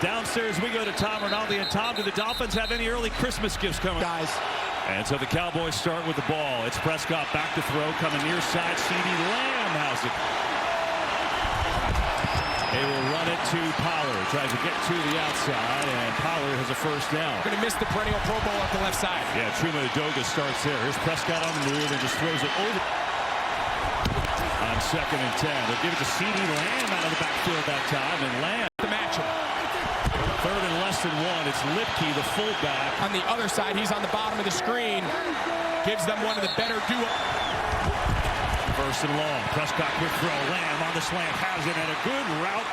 Downstairs we go to Tom Rinaldi. And Tom, do the Dolphins have any early Christmas gifts coming? Guys. And so the Cowboys start with the ball. It's Prescott back to throw, coming near side. CeeDee Lamb has it. They will run it to Pollard. Tries to get to the outside, and Pollard has a first down. Going to miss the perennial Pro Bowl up the left side. Yeah, Chuma Edoga starts there. Here's Prescott on the move and just throws it over. On 2nd and 10. They'll give it to CeeDee Lamb out of the backfield that time, and Lamb The matchup. 3rd and less than 1. It's Lipke, the fullback. On the other side, he's on the bottom of the screen. Gives them one of the better duo. 1st and long. Prescott quick throw. Lamb on the slant. Has it and a good route.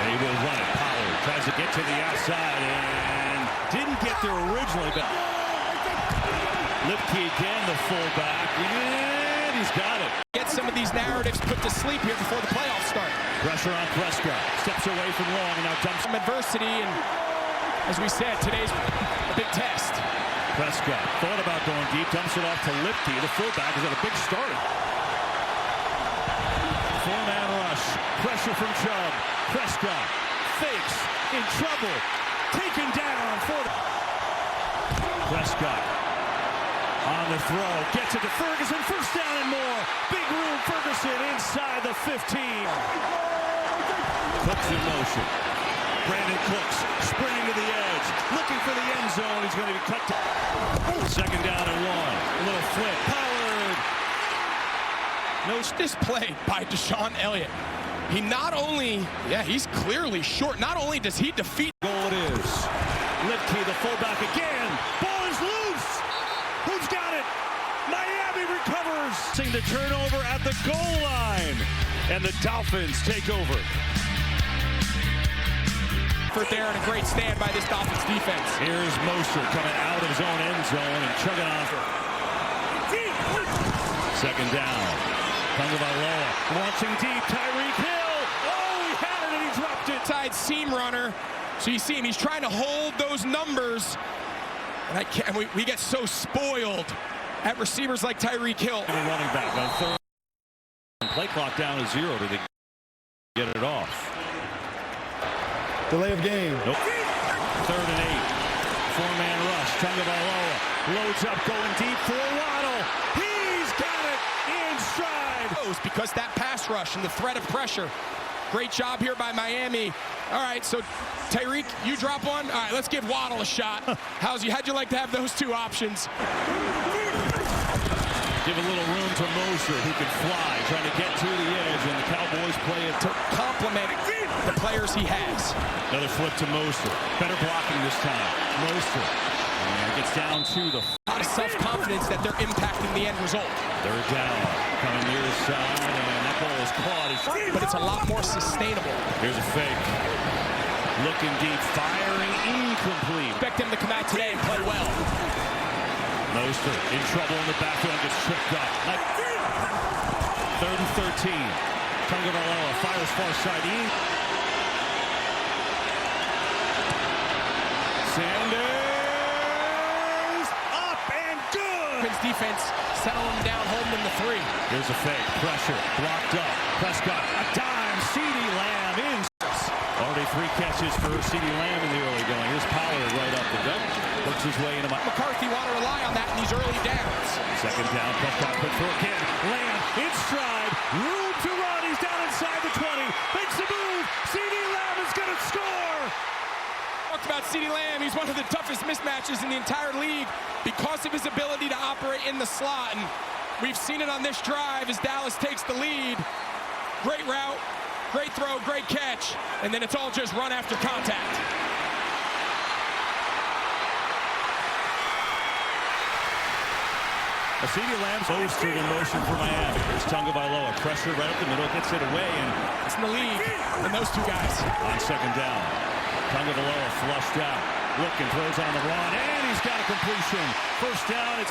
They will run it. Pollard tries to get to the outside and didn't get there originally, but Lipke again, the fullback. And he's got it. Get some of these narratives put to sleep here before the playoffs start. Pressure on Prescott. Steps away from long and now dumps Some adversity, and as we said, today's a big test. Prescott thought about going deep, dumps it off to Lipke. The fullback is at a big start. 4-man rush. Pressure from Chubb. Prescott fakes, in trouble. Taken down for the... Prescott on the throw. Gets it to Ferguson. 1st down and more. Big room. Ferguson inside the 15. Cooks in motion. Brandon Cooks sprinting to the edge, looking for the end zone. He's going to be cut to 2nd down and 1. A little flip. Pollard. Notes this play by Deshaun Elliott. He not only, he's clearly short. Not only does he defeat. Goal it is. Lipke, the fullback again. Ball is loose. Who's got it? Miami recovers. Seeing the turnover at the goal line. And the Dolphins take over. There and a great stand by this Dolphins defense. Here's Mostert coming out of his own end zone and chugging on. 2nd down. Tagovailoa launching deep. Tyreek Hill. Oh, he had it and he dropped it. Side seam runner. So you see him. He's trying to hold those numbers. And we get so spoiled at receivers like Tyreek Hill. And a running back on 3rd. Play clock down to 0. Did they get it off? Delay of game. Nope. 3rd and 8. 4-man rush. Tagovailoa loads up, going deep for Waddle. He's got it in stride. Because that pass rush and the threat of pressure. Great job here by Miami. All right, so Tyreek, you drop one. All right, let's give Waddle a shot. How'd you like to have those 2 options? Give a little room to Moser, who can fly, trying to get to the edge, and the Cowboys play it to complement the players he has. Another flip to Moser. Better blocking this time. Moser gets down to the... A lot of self-confidence that they're impacting the end result. 3rd down, coming near his side, and that ball is caught. But it's a lot more sustainable. Here's a fake. Looking deep, firing, incomplete. Expect him to come out today and play well. Mostert in trouble in the backfield, gets tripped up. 3rd and 13. Tagovailoa fires far side. Sanders up and good. Defense settle him down, hold him in the 3. Here's a fake, pressure, blocked up. Prescott, a dime. CeeDee Lamb in. Already 3 catches for CeeDee Lamb in the early going. Here's Pollard right up the gut. Works his way into McCarthy want to rely on that in these early downs. 2nd down, Prescott quick throw again. Lamb in stride, room to run. He's down inside the 20. Makes a move. CeeDee Lamb is going to score. Talked about CeeDee Lamb. He's one of the toughest mismatches in the entire league because of his ability to operate in the slot. And we've seen it on this drive as Dallas takes the lead. Great route, great throw, great catch, and then it's all just run after contact. CeeDee Lamb's posted in motion for Miami. Here's Tagovailoa. Pressure right up the middle, gets it away, and it's in the league, and those 2 guys. On 2nd down, Tagovailoa flushed out. Looking, throws on the run, and he's got a completion. 1st down, it's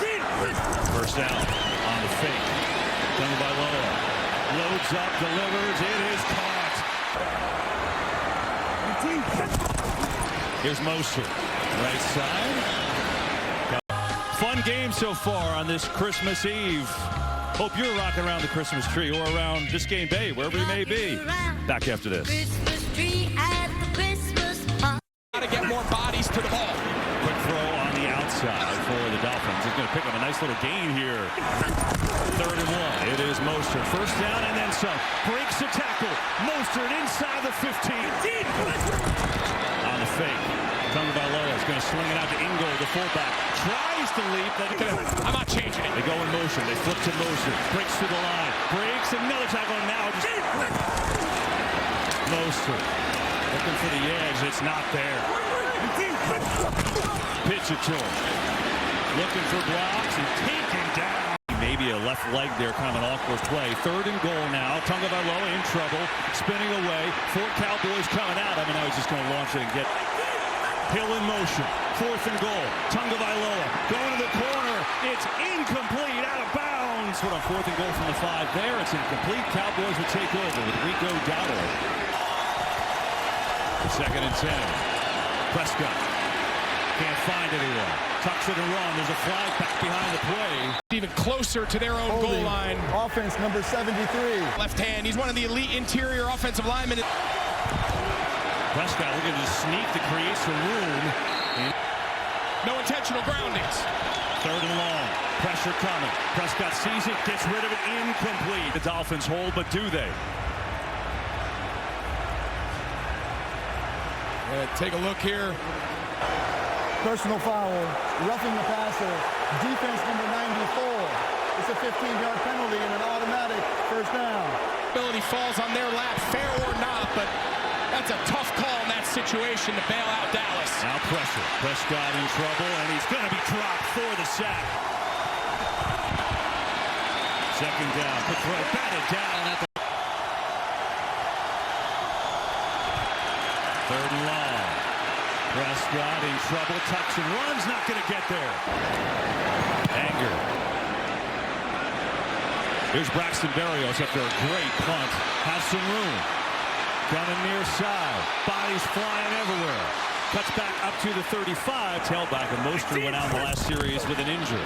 1st down on the fake. Tagovailoa loads up, delivers, it is caught. Here's Moser, right side. Fun game so far on this Christmas Eve. Hope you're rocking around the Christmas tree or around Biscayne Bay, wherever you may be. Back after this. tree at the Christmas party. Got to get more bodies to the ball. Quick throw on the outside for the Dolphins. He's going to pick up a nice little gain here. 3rd and 1. It is Mostert. First down and then some. Breaks the tackle. Mostert inside the 15. On the fake. Tagovailoa is going to sling it out to Ingold, the fullback. Tries to leap. I'm not changing it. They go in motion. They flip to Mostert. Breaks through the line. Breaks. Another tackle now. Mostert. Looking for the edge. It's not there. Pitch it to him. Looking for blocks and taken down. Maybe a left leg there, kind of an awkward play. 3rd and goal now. Tagovailoa in trouble. Spinning away. 4 Cowboys coming at him. And now he's just going to launch it and get Hill in motion. 4th and goal. Tagovailoa going to the corner. It's incomplete. Out of bounds. What on 4th and goal from the 5 there. It's incomplete. Cowboys will take over with Rico Dowdle. 2nd and 10. Prescott can't find anyone. Tucks it and run. There's a flag back behind the play. Even closer to their own goal line. Offense number 73. Left hand. He's one of the elite interior offensive linemen. Prescott looking to sneak to create some room. No intentional groundings. 3rd and long. Pressure coming. Prescott sees it. Gets rid of it. Incomplete. The Dolphins hold, but do they? Take a look here. Personal foul. Roughing the passer. Defense number 94. It's a 15-yard penalty and an automatic first down. Ability falls on their lap, fair or not, but that's a tough call in that situation to bail out Dallas. Now pressure. Prescott in trouble, and he's going to be dropped for the sack. 2nd down. Quick throw. Batted down at the 3rd and long. Prescott in trouble. Tucks and runs. Not going to get there. Anger. Here's Braxton Berrios after a great punt. Has some room. Coming near side. Bodies flying everywhere. Cuts back up to the 35. Tailback and Mostert went out in the last series with an injury.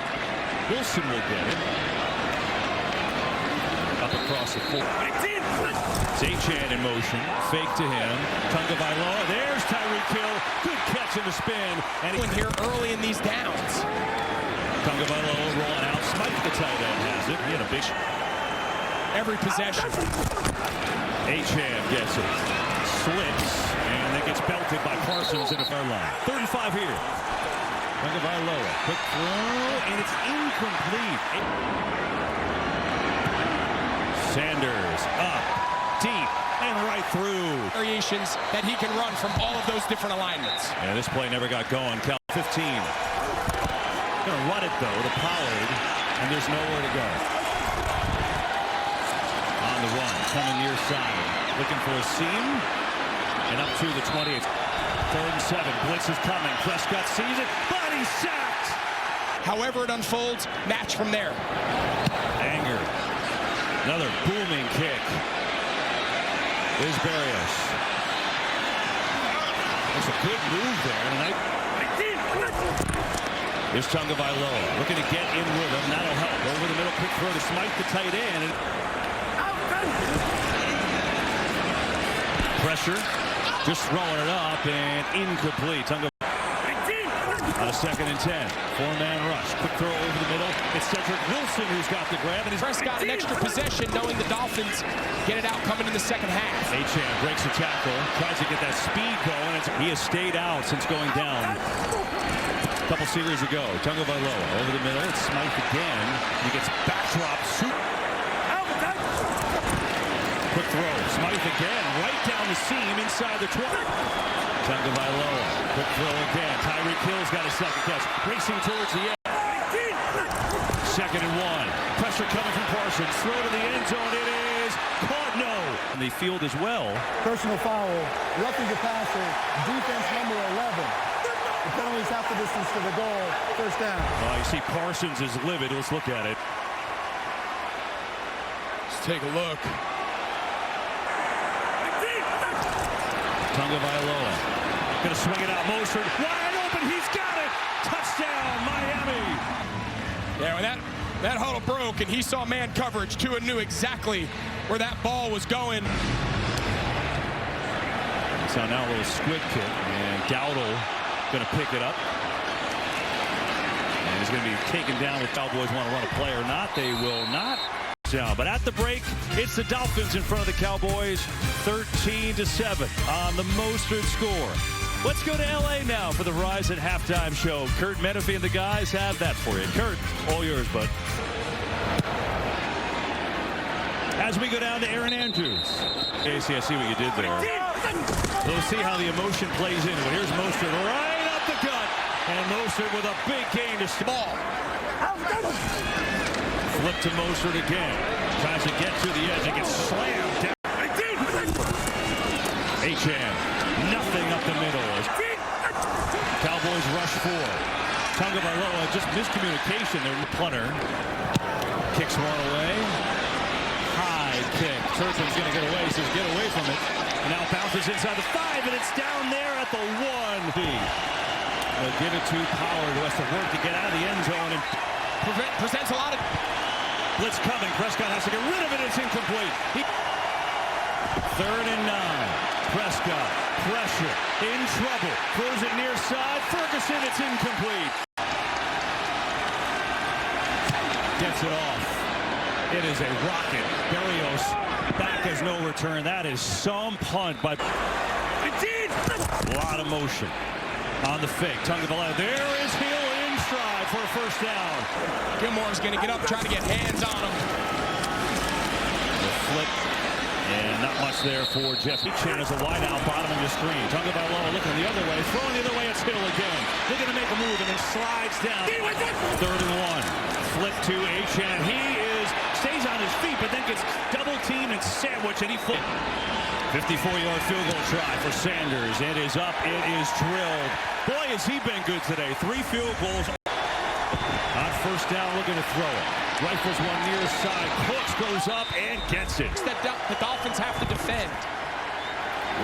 Wilson will get it. Up across the floor. Zachan in motion. Fake to him. Tagovailoa. There's Tyreek Hill. Good catch in the spin. And he's here early in these downs. Tagovailoa rolling out. Smite the tight end has it. He had a big every possession. Acham gets it. Slips. And then gets belted by Parsons in the far line. 35 here. Tagovailoa. Quick throw. And it's incomplete. Sanders up. Deep. And right through. Variations that he can run from all of those different alignments. And this play never got going. Cal 15. Gonna run it though to Pollard. And there's nowhere to go. On the run, coming near side, looking for a seam, and up to the 20th. 3rd and 7, blitz is coming. Prescott sees it, but he's sacked. However it unfolds, match from there. Anger, another booming kick. There's Berrios. That's a good move there tonight. Here's Tagovailoa, looking to get in with him. That'll help. Over the middle, quick throw to Smite, the tight end. Pressure, just throwing it up, and incomplete. On a 2nd and 10, 4-man rush, quick throw over the middle. It's Cedric Wilson who's got the grab, and he's Prescott an extra possession, knowing the Dolphins get it out coming in the second half. Acham breaks the tackle, tries to get that speed going. He has stayed out since going down a couple series ago. Tagovailoa over the middle. It's Smythe again. He gets backdrop. Quick throw. Smythe again. Right down the seam inside the 20. Tagovailoa. Quick throw again. Tyreek Hill's got a second catch. Racing towards the end. 2nd and 1. Pressure coming from Parsons. Throw to the end zone. It is caught. No. And the field as well. Personal foul. Roughing the passer. Defense number 11. The penalty's half the distance to the goal. First down. You see Parsons is livid. Let's look at it. Let's take a look. Tagovailoa. Gonna swing it out. Mostert wide open. He's got it. Touchdown, Miami. Yeah, when that huddle broke and he saw man coverage, Tua knew exactly where that ball was going. touchdown. Now a little squid kick, and Dowdle going to pick it up. And he's going to be taken down if Cowboys want to run a play or not. They will not. But at the break, it's the Dolphins in front of the Cowboys, 13-7 on the Mostert score. Let's go to L.A. now for the Rise at Halftime show. Kurt Menefee and the guys have that for you. Kurt, all yours, bud. As we go down to Aaron Andrews. Casey, I see what you did there. We'll see how the emotion plays into it. Here's Mostert right up the gut. And Mostert with a big gain to ball. Flip to Mostert again. Tries to get to the edge and gets slammed down. Achane, nothing up the middle. Cowboys rush 4. Tagovailoa, just miscommunication there. Punter kicks one away. High kick. Turpin's going to get away. Says get away from it. And now bounces inside the 5, and it's down there at the 1. They'll give it to Pollard, who has to work to get out of the end zone and Presents a lot of blitz coming. Prescott has to get rid of it. It's incomplete. 3rd and 9. Prescott, pressure, in trouble. Throws it near side. Ferguson, it's incomplete. Gets it off. It is a rocket. Berrios back as no return. That is some punt by. A lot of motion on the fake. Tongue of the left. There is Hill in stride for a first down. Gilmore's going to get up, trying to get hands on him. The flip. And not much there for Jeff. Achane is a wide out, bottom of your screen. Tagovailoa looking the other way, throwing the other way. It's Hill again. They're going to make a move and then slides down. 3rd and 1. Flip to Achane. He stays on his feet, but then gets double teamed and sandwiched, and he flipped. 54-yard field goal try for Sanders. It is up. It is drilled. Boy, has he been good today. 3 field goals. On first down, looking to throw it. Rifles one near side. Cooks goes up and gets it. That the Dolphins have to defend.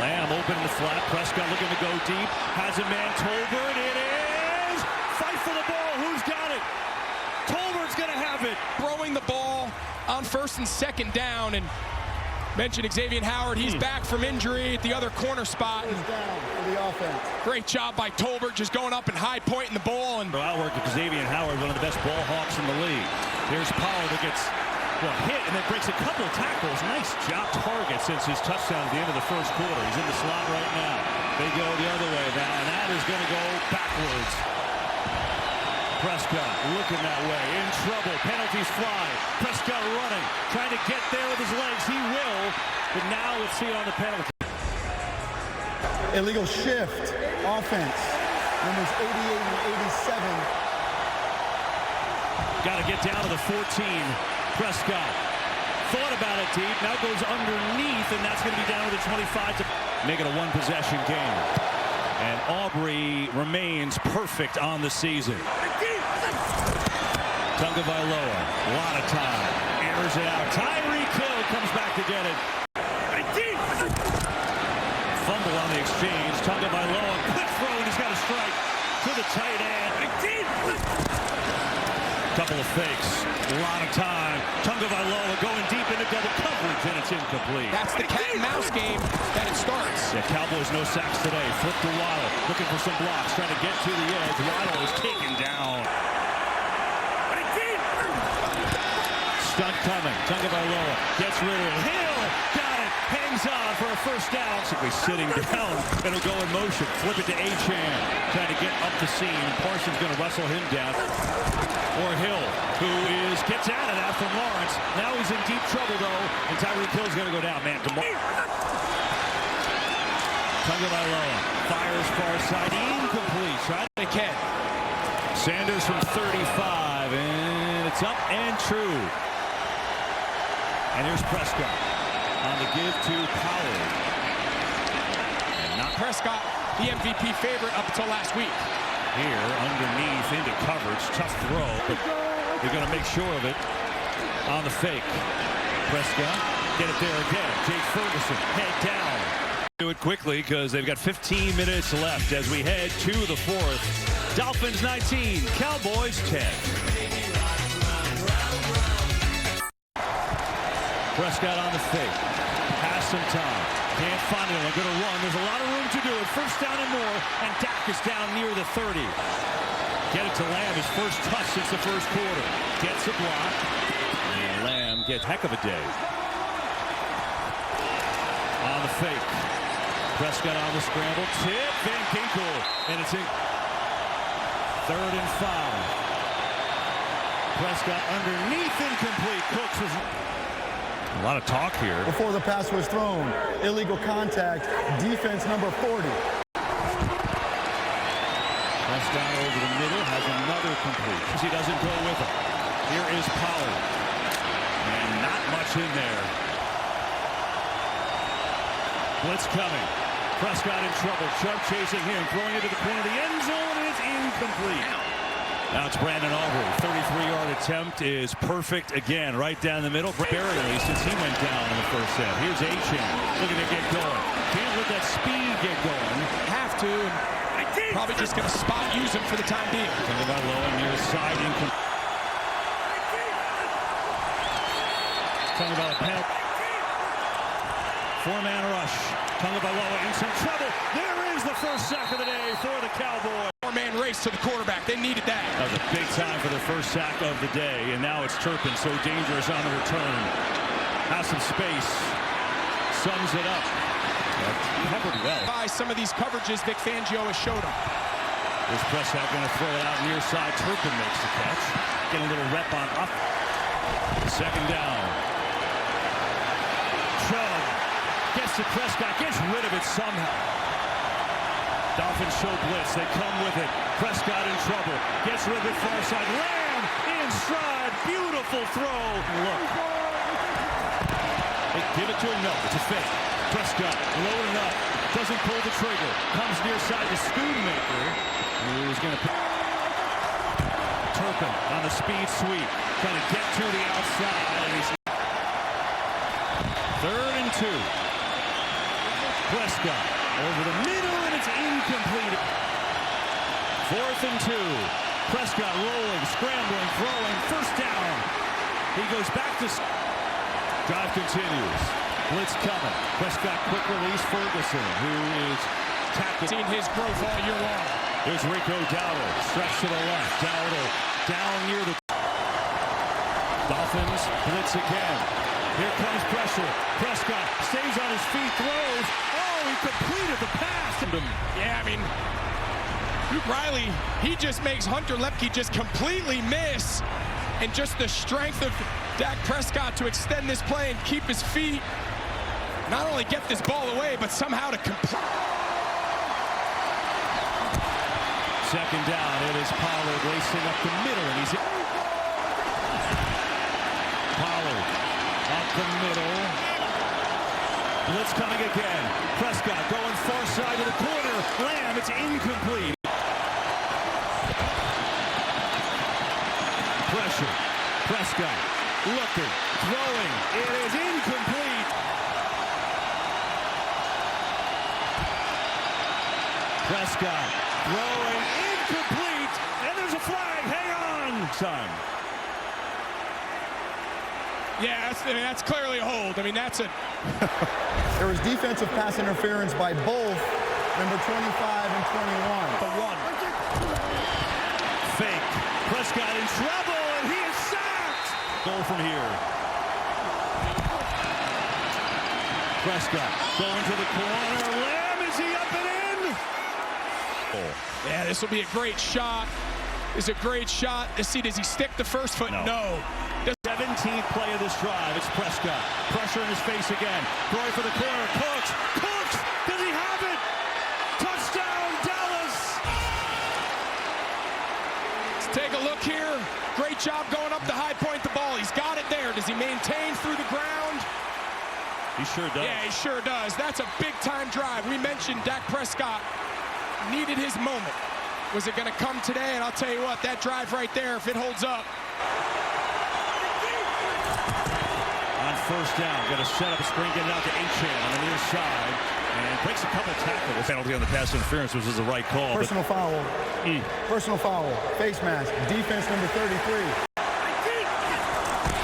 Lamb open in the flat. Prescott looking to go deep. Has a man. Tolbert. It is. Fight for the ball. Who's got it? Tolbert's going to have it. Throwing the ball on 1st and 2nd down. And mentioned Xavier Howard. He's back from injury at the other corner spot. Down for the offense. Great job by Tolbert, just going up and high pointing the ball. And outwork of Xavier Howard, one of the best ball hawks in the league. Here's Pollard who gets hit and then breaks a couple of tackles. Nice job target since his touchdown at the end of the first quarter. He's in the slot right now. They go the other way now, and that is going to go backwards. Prescott looking that way, in trouble, penalties fly. Prescott running, trying to get there with his legs. He will, but now let's see on the penalty. Illegal shift, offense, numbers 88 and 87. Got to get down to the 14. Prescott thought about it deep, now goes underneath, and that's going to be down to the 25 to make it a 1-possession game. And Aubrey remains perfect on the season. Tagovailoa, a lot of time, airs it out. Tyreek Hill comes back to get it. Fumble on the exchange. Tagovailoa, quick throw, and he's got a strike to the tight end. Couple of fakes, a lot of time. Tagovailoa going deep into double coverage, and it's incomplete. that's the cat and mouse game that it starts. Yeah, Cowboys no sacks today. Flip to Waddle, looking for some blocks, trying to get to the edge. Waddle is taken down. Stunt coming. Tagovailoa gets rid of it. Hill got it. Hangs on for a first down. Simply sitting down. It'll go in motion. Flip it to Achane. Trying to get up the seam. Parsons going to wrestle him down. Or Hill, who gets out of that from Lawrence. Now he's in deep trouble, though. And Tyreek Hill's going to go down. Man, Tagovailoa fires far side. Incomplete. Try to catch. Sanders from 35. And it's up and true. And here's Prescott on the give to Pollard. And not Prescott, the MVP favorite up until last week. Here, underneath, into coverage. Tough throw, but they're going to make sure of it on the fake. Prescott, get it there again. Jake Ferguson, head down. Do it quickly because they've got 15 minutes left as we head to the 4th. Dolphins 19, Cowboys 10. Prescott on the fake. Pass some time. Can't find it. They're going to run. There's a lot of room to do it. First down and more, and Dak is down near the 30. Get it to Lamb. His first touch since the first quarter. Gets a block. And Lamb gets heck of a day. On the fake. Prescott on the scramble. Tip. Van Ginkel. And it's in. 3rd and 5. Prescott underneath, incomplete. Cooks was... A lot of talk here. Before the pass was thrown, illegal contact, defense number 40. Prescott over the middle, has another complete. He doesn't go with him. Here is Pollard. And not much in there. Blitz coming. Prescott in trouble. Chubb chasing him, throwing it to the corner of the end zone, and it's incomplete. Now it's Brandon Aubrey. 33-yard attempt is perfect again, right down the middle. Barely since he went down in the first half. Here's A-Chain looking to get going. Can't let that speed get going. Have to, and probably just going to spot use him for the time being. Coming by low and near side. Talking about a penalty. 4-man rush. Tagovailoa in some trouble. There is the first sack of the day for the Cowboys. 4-man race to the quarterback. They needed that. That was a big time for their first sack of the day, and now it's Turpin, so dangerous on the return. Has some space. Sums it up. Covered well. By some of these coverages Vic Fangio has showed him. There's Prescott going to throw it out near side. Turpin makes the catch. Getting a little rep on up. 2nd down. Chubb gets to Prescott, gets rid of it somehow. Dolphins show blitz, they come with it. Prescott in trouble, gets rid of it far side. Lamb in stride, beautiful throw. Look. They give it to him, no, it's a fake. Prescott loading up, doesn't pull the trigger. Comes near side to Schoonmaker, who's going to put Turpin on the speed sweep. Trying to get to the outside. And he's 3rd and 2. Prescott over the middle, and it's incomplete. 4th and 2. Prescott rolling, scrambling, throwing, first down. He goes back to... Drive continues. Blitz coming. Prescott quick release. Ferguson, who is tackled. Seen his growth all year long. There's Rico Dowdle, stretch to the left. Dowdle down near the... Dolphins blitz again. Here comes pressure. Prescott stays on his feet, throws. Oh, he completed the pass. Yeah, I mean, Luke Riley, he just makes Hunter Lepke just completely miss. And just the strength of Dak Prescott to extend this play and keep his feet. Not only get this ball away, but somehow to complete. 2nd down, it is Pollard racing up the middle, and he's... Pollard up the middle. Blitz coming again. Prescott going far side of the corner. Lamb, it's incomplete. Pressure. Prescott looking, throwing. It is incomplete. Prescott throwing, incomplete. And there's a flag. Hang on. Son. Yeah, that's clearly a hold. I mean, that's a... There was defensive pass interference by both number 25 and 21. The one. Fake. Prescott in trouble, and he is sacked. Go from here. Prescott going to the corner. Lamb, is he up and in? Yeah, this will be a great shot. This is a great shot. Let's see, does he stick the first foot? No. 17th play of this drive. It's Prescott. Pressure in his face again. Throwing for the corner. Cooks. Cooks. Does he have it? Touchdown, Dallas. Let's take a look here. Great job going up the high point the ball. He's got it there. Does he maintain through the ground? He sure does. Yeah, he sure does. That's a big-time drive. We mentioned Dak Prescott needed his moment. Was it going to come today? And I'll tell you what, that drive right there, if it holds up. On first down, going to set up a screen, get it out to A-Chain on the near side, and breaks a couple tackles. Penalty on the pass interference, which was the right call. Personal foul. Personal foul. Face mask. Defense number 33.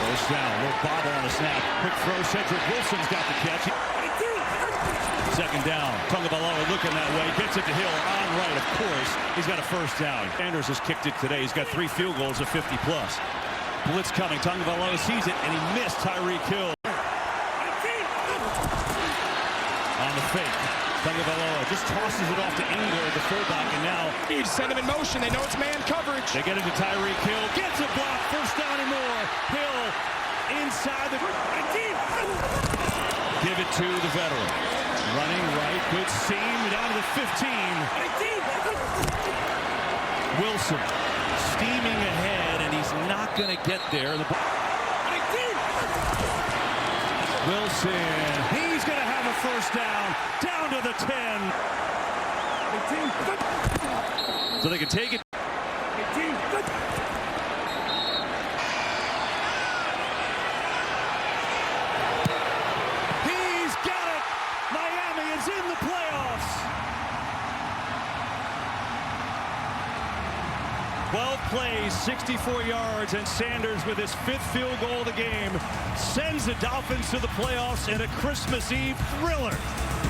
First down, little bobble on the snap. Quick throw, Cedric Wilson's got the catch. Tagovailoa looking that way, gets it to Hill on right, of course. He's got a first down. Sanders has kicked it today. He's got 3 field goals of 50-plus. Blitz coming. Tagovailoa sees it, and he missed Tyreek Hill. On the fake. Tagovailoa just tosses it off to Engler, the fullback, and now You send him in motion. They know it's man coverage. they get into Tyreek Hill. Gets a block. First down and more. Hill inside the... Give it to the veteran. Running right. Good seam down to the 15. Wilson steaming ahead, and he's not going to get there. Wilson, he's going to have a first down to the 10. So they can take it. He's got it. Miami is in the playoffs. 12 plays, 64 yards, and Sanders with his 5th field goal of the game sends the Dolphins to the playoffs in a Christmas Eve thriller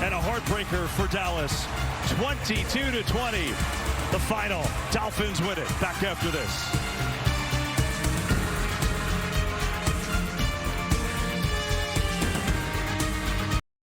and a heartbreaker for Dallas. 22-20, the final. Dolphins win it. Back after this.